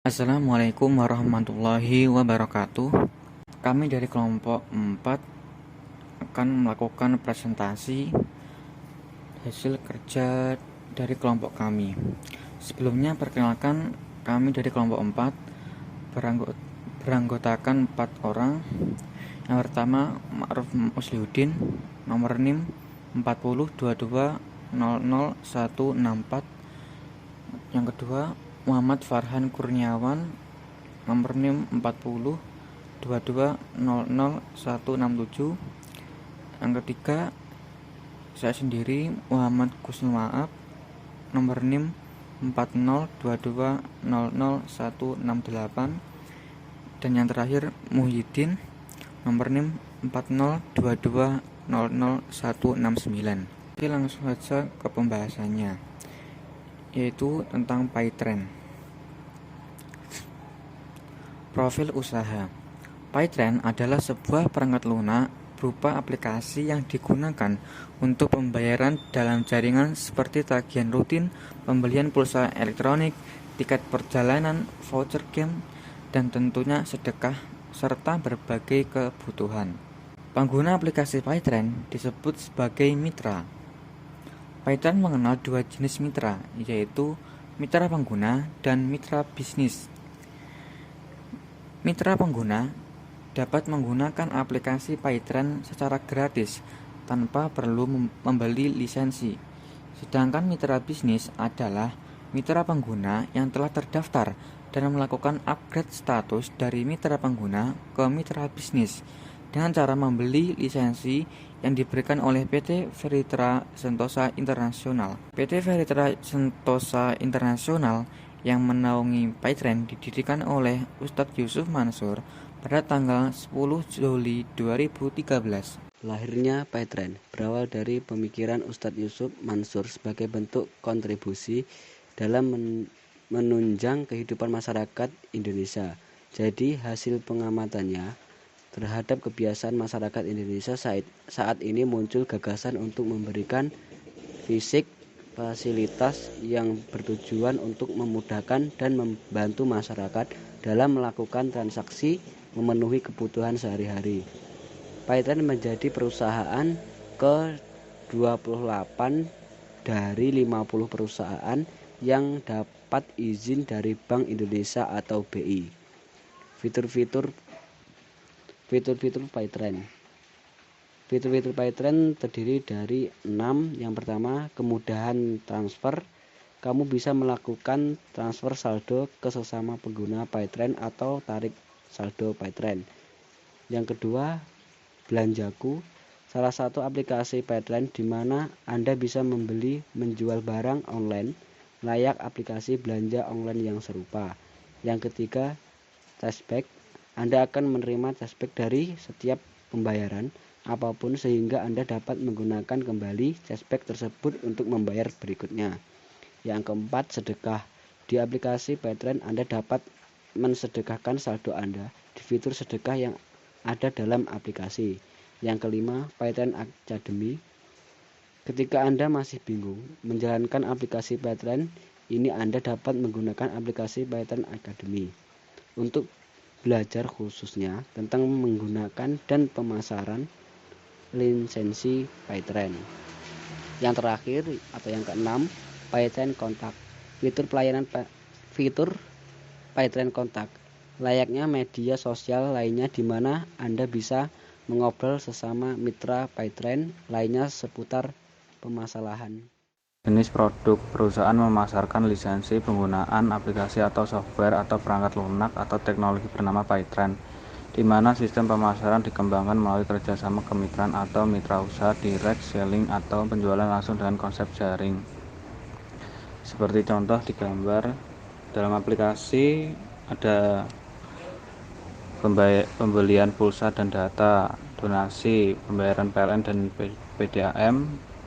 Assalamualaikum warahmatullahi wabarakatuh. Kami dari kelompok 4 akan melakukan presentasi hasil kerja dari kelompok kami. Sebelumnya perkenalkan, kami dari kelompok 4 beranggotakan 4 orang. Yang pertama Ma'ruf Muslihuddin, nomor NIM 4022000164. Yang kedua Muhammad Farhan Kurniawan, nomor NIM 4022000167. Yang ketiga saya sendiri Muhammad Kusnul Maaf, nomor NIM 4022000168. Dan yang terakhir Muhyiddin, nomor NIM 4022000169. Oke, langsung saja ke pembahasannya, yaitu tentang PyTrend. Profil usaha. PyTrend adalah sebuah perangkat lunak berupa aplikasi yang digunakan untuk pembayaran dalam jaringan seperti tagihan rutin, pembelian pulsa elektronik, tiket perjalanan, voucher game, dan tentunya sedekah, serta berbagai kebutuhan. Pengguna aplikasi PyTrend disebut sebagai mitra. PyTrend mengenal dua jenis mitra, yaitu mitra pengguna dan mitra bisnis. Mitra pengguna dapat menggunakan aplikasi PyTrend secara gratis tanpa perlu membeli lisensi. Sedangkan mitra bisnis adalah mitra pengguna yang telah terdaftar dan melakukan upgrade status dari mitra pengguna ke mitra bisnis dengan cara membeli lisensi yang diberikan oleh PT Veritra Sentosa Internasional. PT Veritra Sentosa Internasional yang menaungi PyTrend didirikan oleh Ustadz Yusuf Mansur pada tanggal 10 Juli 2013. Lahirnya PyTrend berawal dari pemikiran Ustadz Yusuf Mansur sebagai bentuk kontribusi dalam menunjang kehidupan masyarakat Indonesia. Jadi hasil pengamatannya terhadap kebiasaan masyarakat Indonesia saat ini muncul gagasan untuk memberikan fisik fasilitas yang bertujuan untuk memudahkan dan membantu masyarakat dalam melakukan transaksi memenuhi kebutuhan sehari-hari. PyTrend menjadi perusahaan ke-28 dari 50 perusahaan yang dapat izin dari Bank Indonesia atau BI. Fitur-fitur PyTrend. Fitur-fitur PyTrend terdiri dari 6. Yang pertama, kemudahan transfer. Kamu bisa melakukan transfer saldo ke sesama pengguna PyTrend atau tarik saldo PyTrend. Yang kedua, Belanjaku, salah satu aplikasi PyTrend di mana Anda bisa membeli menjual barang online, layak aplikasi belanja online yang serupa. Yang ketiga, cashback. Anda akan menerima cashback dari setiap pembayaran apapun sehingga Anda dapat menggunakan kembali cashback tersebut untuk membayar berikutnya. Yang keempat, sedekah. Di aplikasi PyTrend Anda dapat mensedekahkan saldo Anda di fitur sedekah yang ada dalam aplikasi. Yang kelima, PyTrend Academy. Ketika Anda masih bingung menjalankan aplikasi PyTrend ini, Anda dapat menggunakan aplikasi PyTrend Academy untuk belajar khususnya tentang menggunakan dan pemasaran lisensi PyTrend. Yang terakhir atau yang keenam, PyTrend Kontak. Fitur PyTrend Kontak layaknya media sosial lainnya di mana Anda bisa mengobrol sesama mitra PyTrend lainnya seputar permasalahan. Jenis produk. Perusahaan memasarkan lisensi penggunaan aplikasi atau software atau perangkat lunak atau teknologi bernama PyTrend, di mana sistem pemasaran dikembangkan melalui kerjasama kemitraan atau mitra usaha, direct selling atau penjualan langsung dengan konsep jaring. Seperti contoh di gambar, dalam aplikasi ada pembelian pulsa dan data, donasi, pembayaran PLN dan PDAM,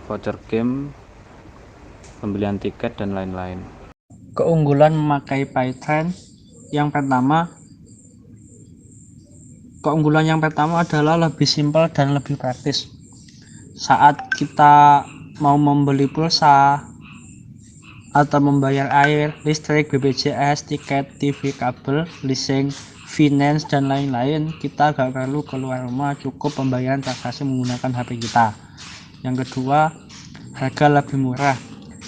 voucher game, pembelian tiket, dan lain-lain. Keunggulan memakai PyTrend Keunggulan yang pertama adalah lebih simpel dan lebih praktis. Saat kita mau membeli pulsa atau membayar air, listrik, BPJS, tiket, TV kabel, leasing, finance, dan lain-lain, kita gak perlu keluar rumah, cukup pembayaran transaksi menggunakan HP kita. Yang kedua, harga lebih murah.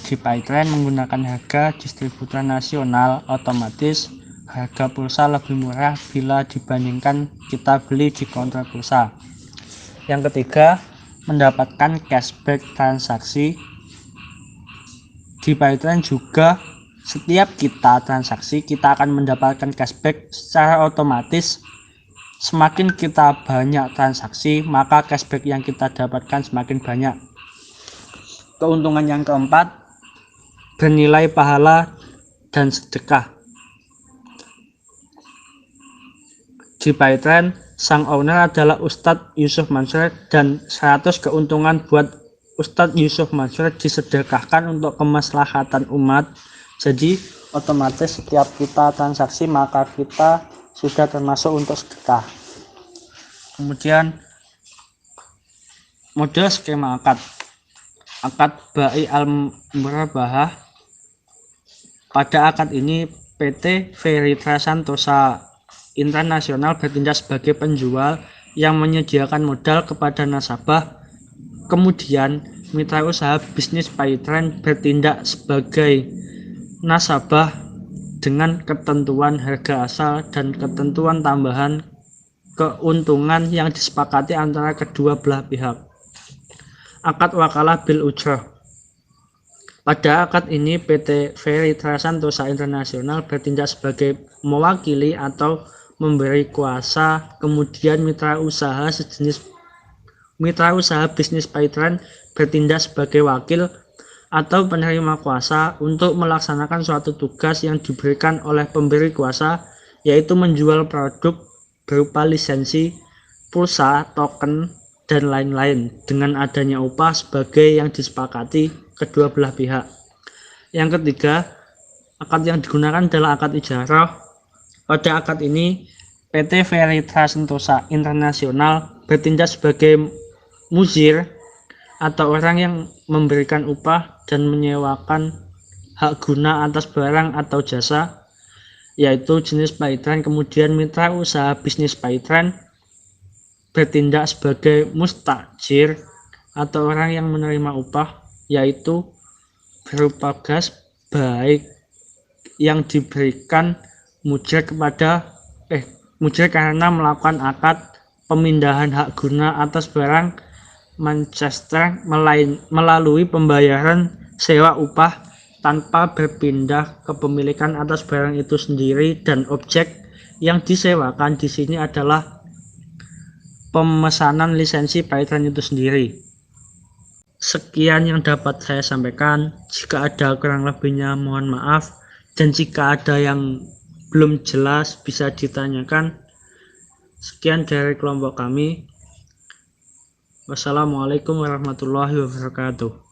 Di Paytrend menggunakan harga distributor nasional, otomatis harga pulsa lebih murah bila dibandingkan kita beli di counter pulsa. Yang ketiga, mendapatkan cashback transaksi. Di Paytrend juga setiap kita transaksi kita akan mendapatkan cashback secara otomatis. Semakin kita banyak transaksi, maka cashback yang kita dapatkan semakin banyak. Keuntungan yang keempat, bernilai pahala dan sedekah. Di Paytrend, sang owner adalah Ustadz Yusuf Mansur dan 100 keuntungan buat Ustadz Yusuf Mansur disedekahkan untuk kemaslahatan umat. Jadi otomatis setiap kita transaksi maka kita sudah termasuk untuk sedekah. Kemudian model skema akad. Akad Bai Al-Murabahah. Pada akad ini PT Feritra Santosa Internasional bertindak sebagai penjual yang menyediakan modal kepada nasabah. Kemudian mitra usaha bisnis Paytrend bertindak sebagai nasabah dengan ketentuan harga asal dan ketentuan tambahan keuntungan yang disepakati antara kedua belah pihak. Akad wakalah bil ujrah. Pada akad ini PT Feritra Santosa Internasional bertindak sebagai mewakili atau memberi kuasa, kemudian mitra usaha bisnis Paytrend bertindak sebagai wakil atau penerima kuasa untuk melaksanakan suatu tugas yang diberikan oleh pemberi kuasa, yaitu menjual produk berupa lisensi, pulsa, token, dan lain-lain dengan adanya upah sebagai yang disepakati kedua belah pihak. Yang ketiga, akad yang digunakan adalah akad ijarah. Pada akad ini, PT Feritra Santosa Internasional bertindak sebagai muzir atau orang yang memberikan upah dan menyewakan hak guna atas barang atau jasa, yaitu jenis Paytrend. Kemudian mitra usaha bisnis Paytrend bertindak sebagai mustajir atau orang yang menerima upah, yaitu berupa gas baik yang diberikan mujir karena melakukan akad pemindahan hak guna atas barang Manchester melalui pembayaran sewa upah tanpa berpindah kepemilikan atas barang itu sendiri, dan objek yang disewakan di sini adalah pemesanan lisensi Paytrend itu sendiri. Sekian yang dapat saya sampaikan. Jika ada kurang lebihnya mohon maaf, dan jika ada yang belum jelas bisa ditanyakan. Sekian dari kelompok kami. Wassalamualaikum warahmatullahi wabarakatuh.